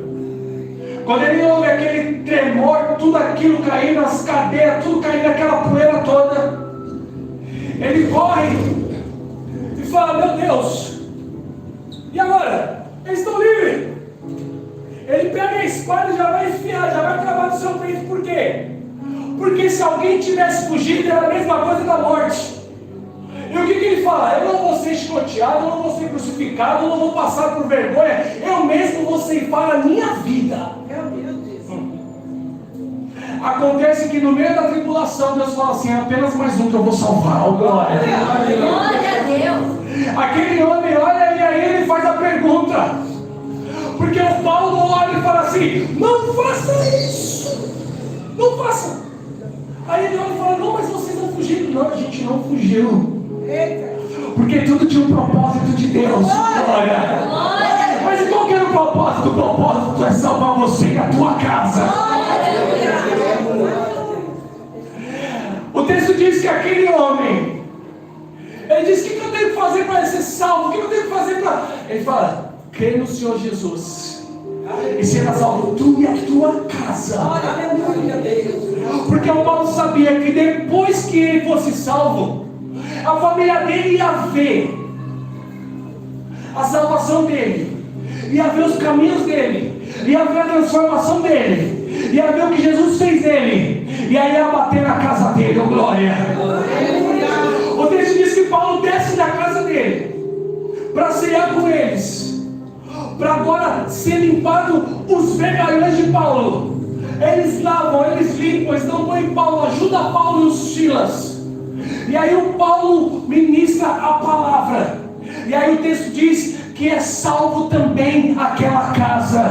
Quando ele ouve aquele tremor, tudo aquilo caindo, as cadeias, tudo caindo, aquela poeira toda, ele corre e fala: meu Deus, e agora? Eles estão livres. Ele pega a espada e já vai enfiar, já vai acabar no seu peito. Por quê? Porque se alguém tivesse fugido, era a mesma coisa da morte. E o que ele fala? Eu não vou ser chicoteado, eu não vou ser crucificado, eu não vou passar por vergonha, eu mesmo vou ceifar a minha vida. Acontece que no meio da tribulação Deus fala assim: apenas mais um que eu vou salvar. Oh, glória. Glória a Deus. Aquele homem olha e aí ele faz a pergunta, porque o Paulo olha e fala assim: não faça isso, não faça. Aí ele olha e fala: não, mas vocês não fugiram. Não, a gente não fugiu, porque tudo tinha um propósito de Deus. Glória. Mas qual que era o propósito? O propósito é salvar você e a tua casa. O texto diz que aquele homem, ele diz: o que eu tenho que fazer para ser salvo? O que eu tenho que fazer para... Ele fala: crê no Senhor Jesus e será salvo tu e a tua casa. Porque o Paulo sabia que depois que ele fosse salvo, a família dele ia ver a salvação dele, ia ver os caminhos dele, ia ver a transformação dele, ia ver o que Jesus fez dele, e aí ia bater na casa dele. Oh, glória. O texto diz que Paulo desce da casa dele para cear com eles, para agora ser limpado os vergalhões de Paulo. Eles lavam, eles limpam, eles dão banho em Paulo, ajuda Paulo e os Silas. E aí o Paulo ministra a palavra. E aí o texto diz que é salvo também aquela casa.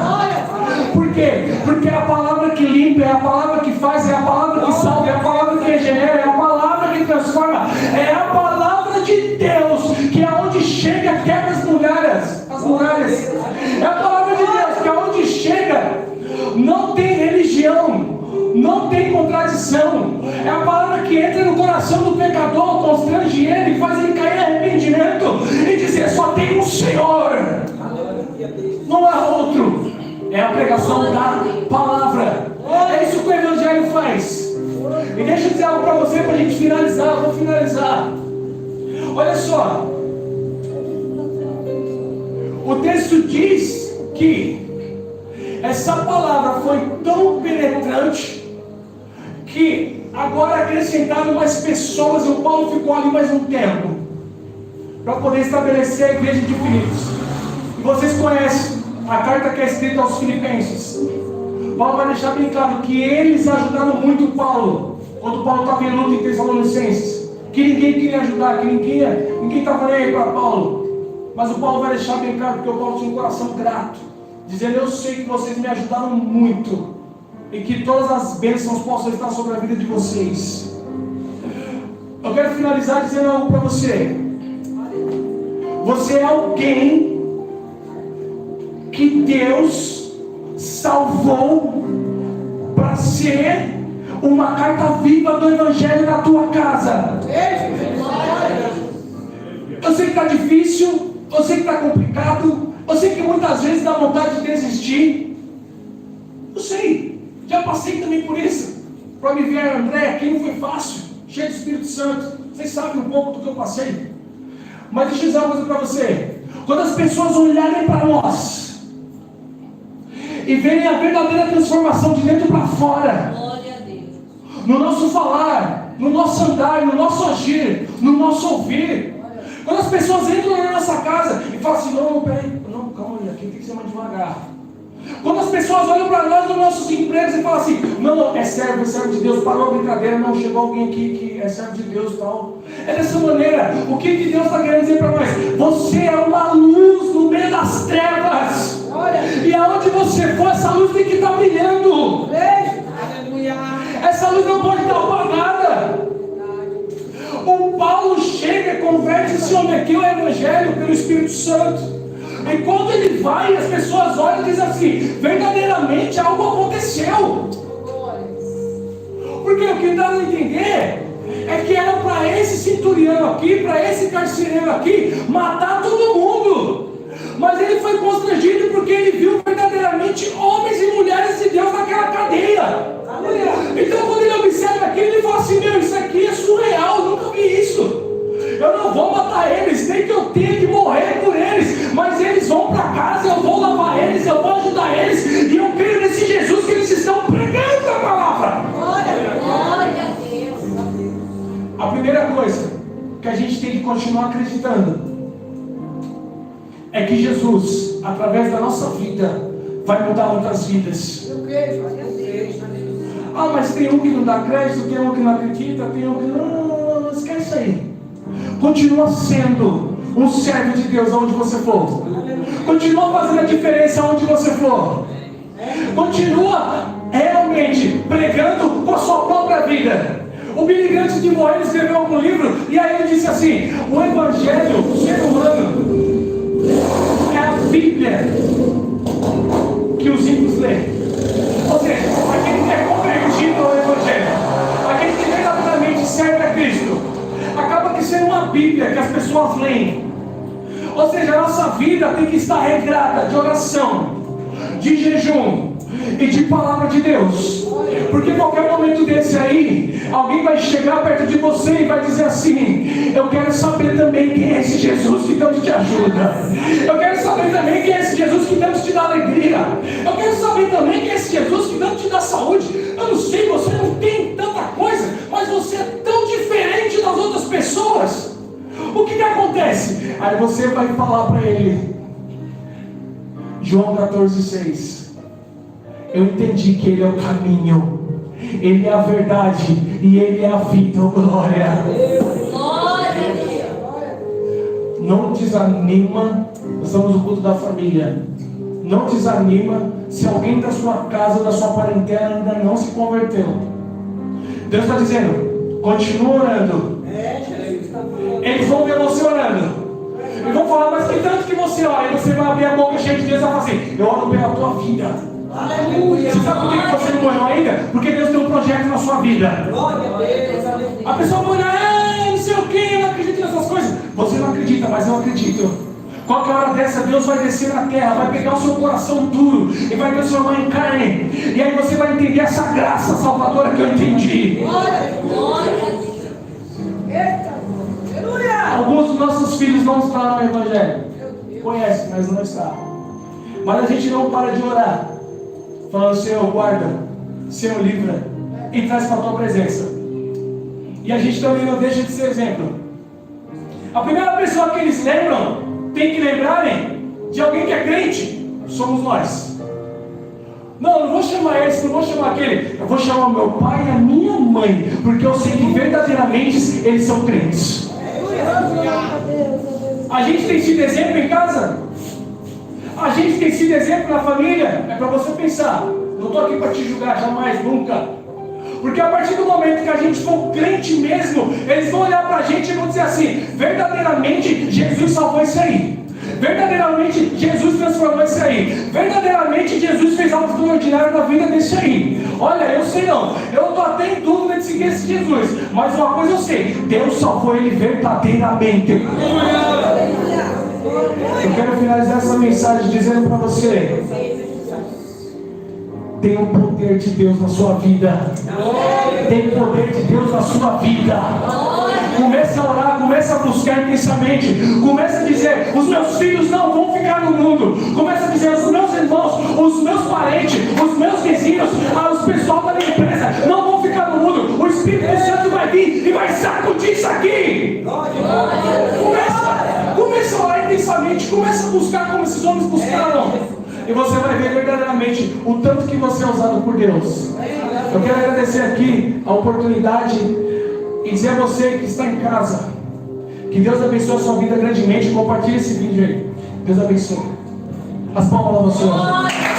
Por quê? Porque é a palavra que limpa, é a palavra que faz, é a palavra que salva, é a palavra que regenera, é a palavra que transforma, é a palavra de Deus, que é onde chega, quebra as muralhas. É a palavra de Deus, que é onde chega, não tem religião, não tem contradição. É a palavra que entra no coração do pecador, constrange ele, faz ele cair em arrependimento e dizer: só tem um Senhor, não há outro. É a pregação da palavra. É isso que o Evangelho faz. E deixa eu dizer algo para você, para a gente finalizar. Eu vou finalizar. Olha só, o texto diz que essa palavra foi tão penetrante que agora acrescentaram mais pessoas, e o Paulo ficou ali mais um tempo para poder estabelecer a igreja de Filipos. E vocês conhecem a carta que é escrita aos Filipenses. Paulo vai deixar bem claro que eles ajudaram muito Paulo quando Paulo estava em luta em Tessalonicenses, que ninguém queria ajudar, que ninguém estava nem aí para Paulo. Mas o Paulo vai deixar bem claro, porque o Paulo tinha um coração grato, dizendo: eu sei que vocês me ajudaram muito, e que todas as bênçãos possam estar sobre a vida de vocês. Eu quero finalizar dizendo algo para você. Você é alguém que Deus salvou para ser uma carta viva do Evangelho na tua casa. Eu sei que está difícil, eu sei que está complicado, eu sei que muitas vezes dá vontade de desistir. Eu sei, já passei também por isso. Para me ver André aqui não foi fácil, cheio do Espírito Santo. Vocês sabem um pouco do que eu passei. Mas deixa eu dizer uma coisa para você. Quando as pessoas olharem para nós e verem a verdadeira transformação de dentro para fora, Glória a Deus. no nosso falar, no nosso andar, no nosso agir, no nosso ouvir. Quando as pessoas entram na nossa casa e falam assim: não, peraí, não, calma aí, aqui tem que ser mais devagar. Quando as pessoas olham para nós nos nossos empregos e falam assim: não, é servo de Deus, parou a brincadeira, não, chegou alguém aqui que é servo de Deus e tal. É dessa maneira. O que Deus está querendo dizer para nós? Você é uma luz no meio das trevas. E aonde você for, essa luz tem que estar brilhando. Essa luz não pode estar apagada. O Paulo chega e converte esse homem aqui ao Evangelho pelo Espírito Santo. E quando ele vai, as pessoas olham e dizem assim: verdadeiramente algo aconteceu. Porque o que dá a entender é que era para esse centurião aqui, para esse carcereiro aqui, matar todo mundo. Mas ele foi constrangido porque ele viu verdadeiramente homens e mulheres de Deus naquela cadeia. Então quando ele observa aquilo, ele fala assim: meu, isso aqui é surreal, nunca vi isso. Eu não vou matar eles, nem que eu tenha que morrer por eles, mas eles vão para casa, eu vou lavar eles, eu vou ajudar eles, e eu creio nesse Jesus que eles estão pregando a palavra. Glória a Deus. A primeira coisa que a gente tem que continuar acreditando é que Jesus, através da nossa vida, vai mudar outras vidas. Ah, mas tem um que não dá crédito, tem um que não acredita, tem um que não, esquece isso aí. Continua sendo um servo de Deus aonde você for. Continua fazendo a diferença aonde você for. Continua realmente pregando com a sua própria vida. O Billy Graham, antes de morrer, ele escreveu algum livro, e aí ele disse assim: o Evangelho, o ser humano, é a Bíblia que os ímpios lêem. Ou seja, aquele que é convertido ao Evangelho, aquele que verdadeiramente serve a Cristo, acaba que sendo uma Bíblia que as pessoas leem. Ou seja, a nossa vida tem que estar regrada de oração, de jejum e de palavra de Deus. Porque em qualquer momento desse aí, alguém vai chegar perto de você e vai dizer assim: eu quero saber também quem é esse Jesus que tanto te ajuda. Eu quero saber também quem é esse Jesus que tanto te dá alegria. Eu quero saber também quem é esse Jesus que tanto te dá saúde. Eu não sei, você não tem tanta coisa, mas você é tão diferente das outras pessoas. O que acontece? Aí você vai falar para ele, João 14,6: eu entendi que Ele é o caminho, Ele é a verdade e Ele é a vida. Oh, glória! Glória a Deus. Não desanima, nós estamos no culto da família. Não desanima se alguém da sua casa, da sua parentela ainda não se converteu. Deus está dizendo, continua orando. Eles vão ver você orando. Eles vão falar, mas que tanto que você ora? E você vai abrir a boca cheia de Deus e vai falar assim, eu oro pela tua vida. Aleluia. Você sabe por que você não morreu ainda? Porque Deus tem um projeto na sua vida. Glória a Deus. A pessoa vai olhar, não sei o que, eu não acredito nessas coisas. Você não acredita, mas eu acredito. Qualquer hora dessa, Deus vai descer na terra, vai pegar o seu coração duro e vai transformar em carne. E aí você vai entender essa graça salvadora que eu entendi. Glória a Deus. Eita. Aleluia. Alguns dos nossos filhos não estão no Evangelho. Conhecem, mas não estão. Mas a gente não para de orar. Falando, Senhor, guarda, Senhor, livra e traz para a tua presença. E a gente também não deixa de ser exemplo. A primeira pessoa que eles lembram, tem que lembrarem de alguém que é crente, somos nós. Não vou chamar esse, não vou chamar aquele. Eu vou chamar o meu pai e a minha mãe, porque eu sei que verdadeiramente eles são crentes. A gente tem sido exemplo em casa? A gente tem sido exemplo na família? É para você pensar. Não estou aqui para te julgar, jamais, nunca. Porque a partir do momento que a gente for crente mesmo, eles vão olhar para a gente e vão dizer assim, verdadeiramente Jesus salvou isso aí. Verdadeiramente Jesus transformou isso aí. Verdadeiramente Jesus fez algo extraordinário na vida desse aí. Olha, eu sei não, eu estou até em dúvida de seguir esse Jesus, mas uma coisa eu sei, Deus salvou ele verdadeiramente. Eu quero finalizar essa mensagem dizendo para você, tem o poder de Deus na sua vida. Tem o poder de Deus na sua vida. Comece a orar, comece a buscar intensamente. Comece a dizer, os meus filhos não vão ficar no mundo. Comece a dizer, os meus irmãos, os meus parentes, os meus vizinhos, os pessoal da minha empresa não vão ficar no mundo. O Espírito Santo vai vir e vai sacudir isso aqui. Comece a orar intensamente. Comece a buscar como esses homens buscaram. E você vai ver verdadeiramente o tanto que você é usado por Deus. Eu quero agradecer aqui a oportunidade e dizer a você que está em casa, que Deus abençoe a sua vida grandemente. Compartilhe esse vídeo aí. Deus abençoe. As palmas para você.